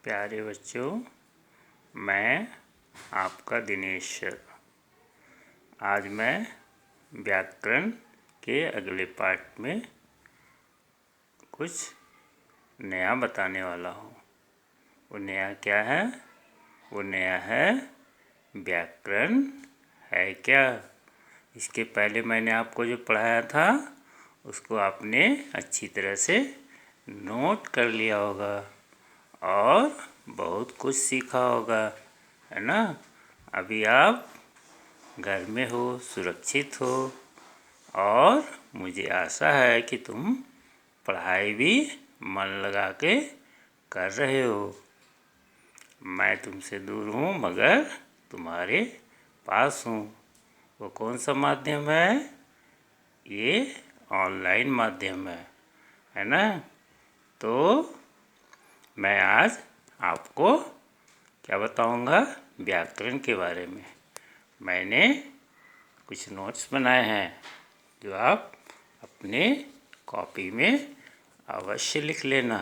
प्यारे बच्चों, मैं आपका दिनेश। आज मैं व्याकरण के अगले पार्ट में कुछ नया बताने वाला हूँ। वो नया क्या है? वो नया है व्याकरण है क्या। इसके पहले मैंने आपको जो पढ़ाया था उसको आपने अच्छी तरह से नोट कर लिया होगा और बहुत कुछ सीखा होगा, है ना। अभी आप घर में हो, सुरक्षित हो और मुझे आशा है कि तुम पढ़ाई भी मन लगा के कर रहे हो। मैं तुमसे दूर हूँ मगर तुम्हारे पास हूँ। वो कौन सा माध्यम है? ये ऑनलाइन माध्यम है ना। तो मैं आज आपको क्या बताऊंगा? व्याकरण के बारे में। मैंने कुछ नोट्स बनाए हैं जो आप अपने कॉपी में अवश्य लिख लेना।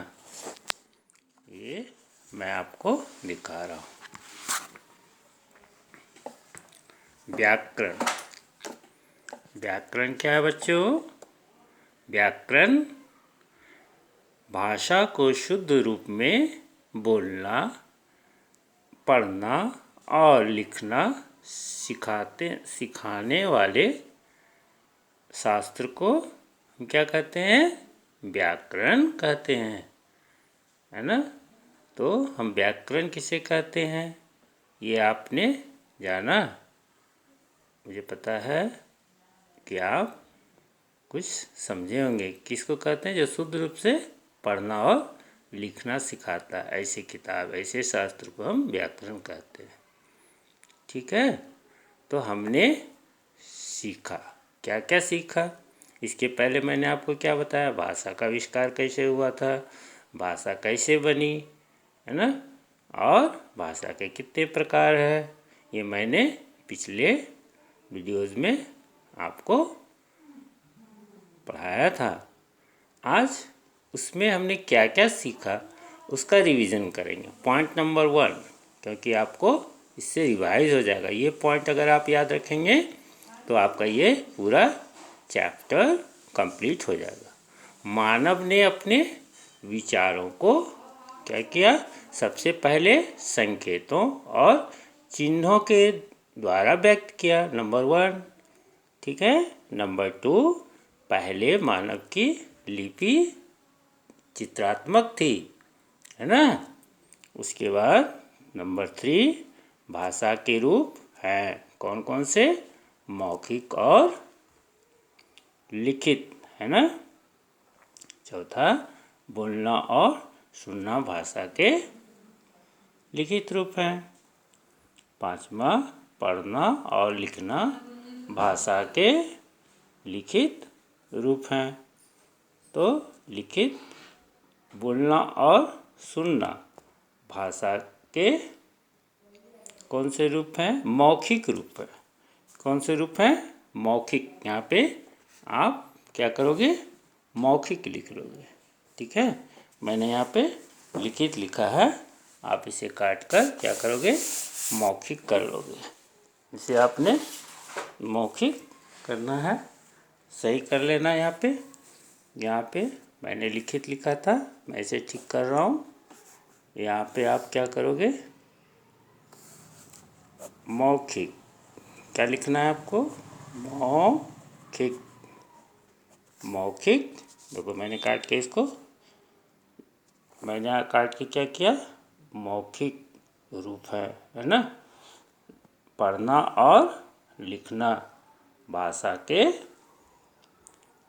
ये मैं आपको दिखा रहा हूँ। व्याकरण। व्याकरण क्या है बच्चों? व्याकरण भाषा को शुद्ध रूप में बोलना, पढ़ना और लिखना सिखाने वाले शास्त्र को हम क्या कहते हैं? व्याकरण कहते हैं, है ना। तो हम व्याकरण किसे कहते हैं ये आपने जाना? मुझे पता है कि आप कुछ समझे होंगे। किसको कहते हैं? जो शुद्ध रूप से पढ़ना और लिखना सिखाता है, ऐसी किताब, ऐसे शास्त्र को हम व्याकरण कहते हैं। ठीक है। तो हमने सीखा, क्या क्या सीखा? इसके पहले मैंने आपको क्या बताया? भाषा का आविष्कार कैसे हुआ था, भाषा कैसे बनी, है ना, और भाषा के कितने प्रकार है, ये मैंने पिछले वीडियोज़ में आपको पढ़ाया था। आज उसमें हमने क्या क्या सीखा उसका रिवीजन करेंगे। पॉइंट नंबर 1, क्योंकि आपको इससे रिवाइज हो जाएगा। ये पॉइंट अगर आप याद रखेंगे तो आपका ये पूरा चैप्टर कंप्लीट हो जाएगा। मानव ने अपने विचारों को क्या किया? सबसे पहले संकेतों और चिन्हों के द्वारा व्यक्त किया, नंबर 1। ठीक है। नंबर 2, पहले मानव की लिपि चित्रात्मक थी, है ना। उसके बाद नंबर 3, भाषा के रूप हैं कौन कौन से? मौखिक और लिखित, है ना। चौथा, बोलना और सुनना भाषा के लिखित रूप हैं। 5वां, पढ़ना और लिखना भाषा के लिखित रूप हैं। तो लिखित, बोलना और सुनना भाषा के कौन से रूप हैं? मौखिक रूप है। कौन से रूप हैं? मौखिक। यहाँ पे आप क्या करोगे? मौखिक लिख लोगे। ठीक है। मैंने यहाँ पे लिखित लिखा है, आप इसे काट कर क्या करोगे? मौखिक कर लोगे। इसे आपने मौखिक करना है, सही कर लेना। यहाँ पे मैंने लिखित लिखा था, मैं इसे ठीक कर रहा हूँ। यहाँ पे आप क्या करोगे? मौखिक। क्या लिखना है आपको? मौखिक। मौखिक। देखो मैंने काट के इसको, मैंने यहाँ काट के क्या किया? मौखिक रूप है ना। पढ़ना और लिखना भाषा के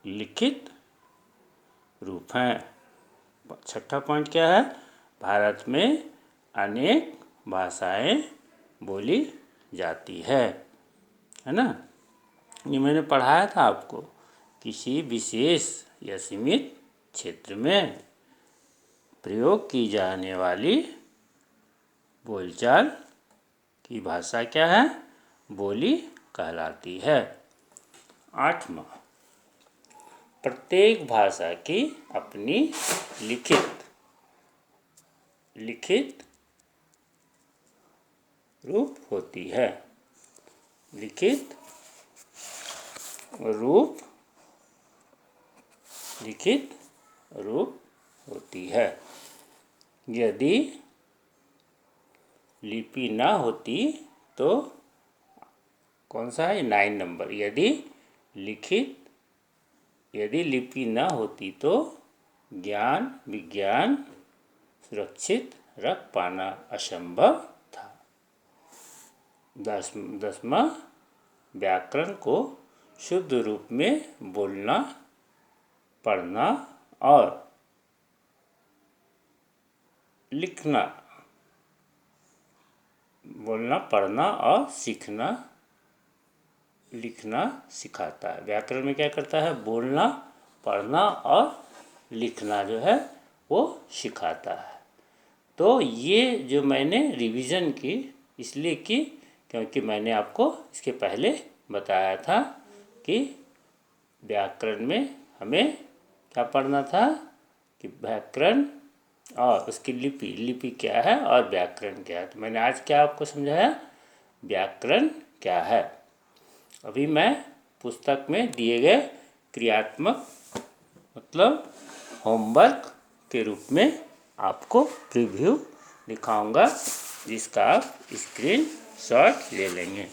लिखित रूप हैं। 6ठा पॉइंट क्या है? भारत में अनेक भाषाएं बोली जाती है ना। ये मैंने पढ़ाया था आपको। किसी विशेष या सीमित क्षेत्र में प्रयोग की जाने वाली बोलचाल की भाषा क्या है? बोली कहलाती है। 8वां, प्रत्येक भाषा की अपनी लिखित लिखित रूप होती है। लिखित रूप होती है। यदि लिपि ना होती तो कौन सा है 9 नंबर, यदि लिपि ना होती तो ज्ञान विज्ञान सुरक्षित रख पाना असंभव था। 10वां व्याकरण को शुद्ध रूप में बोलना, पढ़ना और लिखना, लिखना सिखाता है। व्याकरण में क्या करता है? बोलना, पढ़ना और लिखना जो है वो सिखाता है। तो ये जो मैंने रिवीजन की इसलिए की क्योंकि मैंने आपको इसके पहले बताया था कि व्याकरण में हमें क्या पढ़ना था कि व्याकरण और उसकी लिपि क्या है और व्याकरण क्या है। तो मैंने आज क्या आपको समझाया? व्याकरण क्या है। अभी मैं पुस्तक में दिए गए क्रियात्मक मतलब होमवर्क के रूप में आपको प्रीव्यू दिखाऊंगा, जिसका आप स्क्रीन शॉट ले लेंगे,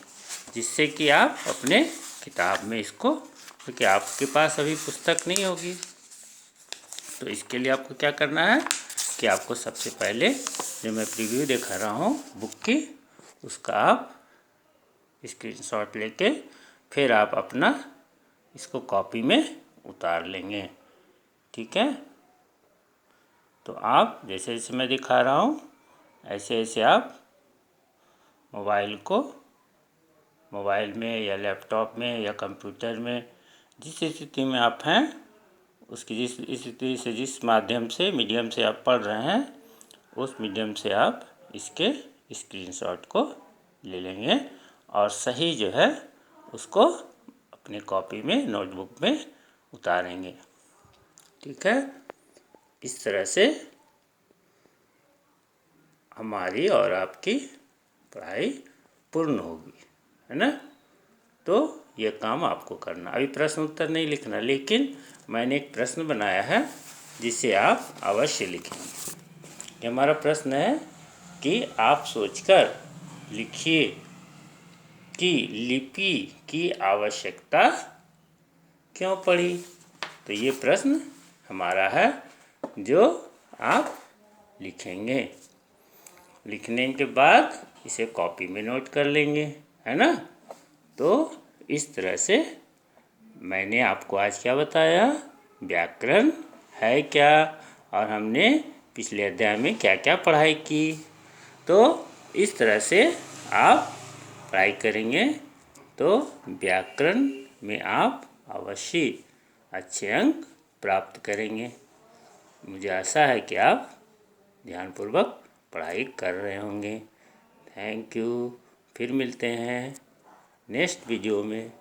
जिससे कि आप अपने किताब में इसको, क्योंकि आपके पास अभी पुस्तक नहीं होगी, तो इसके लिए आपको क्या करना है कि आपको सबसे पहले जो मैं प्रीव्यू दिखा रहा हूँ बुक की, उसका आप स्क्रीनशॉट लेके फिर आप अपना इसको कॉपी में उतार लेंगे। ठीक है? तो आप जैसे जैसे मैं दिखा रहा हूँ ऐसे ऐसे आप मोबाइल में या लैपटॉप में या कंप्यूटर में जिस स्थिति में आप हैं उसकी जिस स्थिति से जिस माध्यम से मीडियम से आप पढ़ रहे हैं उस मीडियम से आप इसके स्क्रीनशॉट को ले लेंगे और सही जो है उसको अपने कॉपी में नोटबुक में उतारेंगे। ठीक है? इस तरह से हमारी और आपकी पढ़ाई पूर्ण होगी, है ना? तो ये काम आपको करना। अभी प्रश्न उत्तर नहीं लिखना, लेकिन मैंने एक प्रश्न बनाया है जिसे आप अवश्य लिखेंगे। ये हमारा प्रश्न है कि आप सोचकर लिखिए कि लिपि की आवश्यकता क्यों पड़ी। तो ये प्रश्न हमारा है जो आप लिखेंगे। लिखने के बाद इसे कॉपी में नोट कर लेंगे, है ना? तो इस तरह से मैंने आपको आज क्या बताया, व्याकरण है क्या और हमने पिछले अध्याय में क्या क्या पढ़ाई की। तो इस तरह से आप पढ़ाई करेंगे तो व्याकरण में आप अवश्य अच्छे अंक प्राप्त करेंगे। मुझे आशा है कि आप ध्यानपूर्वक पढ़ाई कर रहे होंगे। Thank you. फिर मिलते हैं नेक्स्ट वीडियो में।